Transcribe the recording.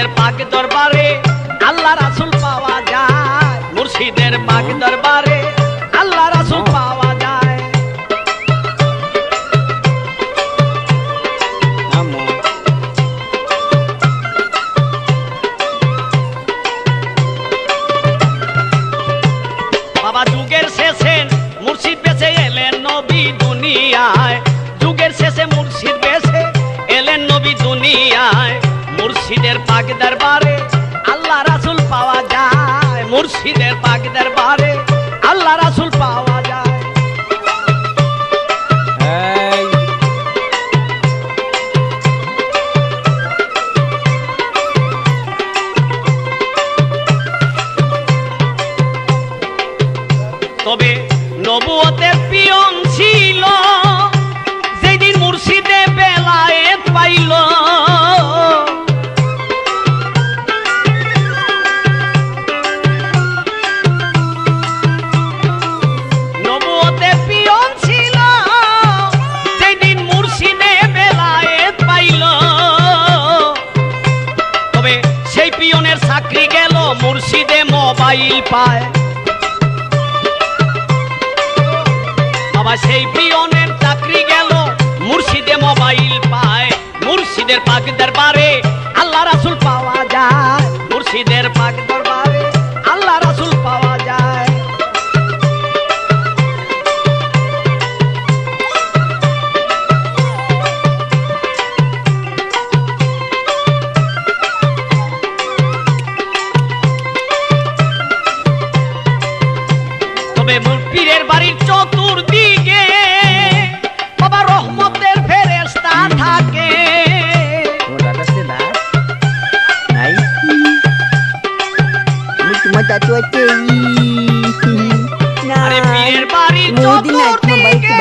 মুর্শিদের পাক দরবারে আল্লাহ রাসূল পাওয়া যায়, মুর্শিদের পাক দরবারে আল্লাহ রাসূল পাওয়া যায়। বাবা যুগের শেষে মুর্শিদ বেঁচে এলেন নবী দুনিয়ায়, যুগের শেষে মুর্শিদ বেঁচে এলেন নবী দুনিয়ায়, মুর্শিদের পাক দরবারে আল্লাহ রাসূল পাওয়া যায়, মুর্শিদের পাক দরবারে আল্লাহ রাসূল পাওয়া যায়। তবে নবুয়তের পিয়ন ছিল যেদিন মুর্শিদে বেলায়েত পাইল, নবুয়তের পিয়ন ছিল যেদিন মুর্শিদে বেলায়েত পাইল, তবে সেই পিয়নের চাকরি গেল মুর্শিদে মোবাইল পায়। বাবা সেই পিয়নের চাকরি গেল মুর্শিদে মোবাইল পায়, মুর্শিদের পাক দরবারে আল্লাহ রাসূল পাওয়া যায়, মুর্শিদের পাক দরবারে আল্লাহ রাসূল পাওয়া যায়। তবে পীরের বাড়ির চতুর্দিকে বাবা রহমতের ফেরেশতা থাকে, আরে পীরের বাড়ির চতুর্দিকে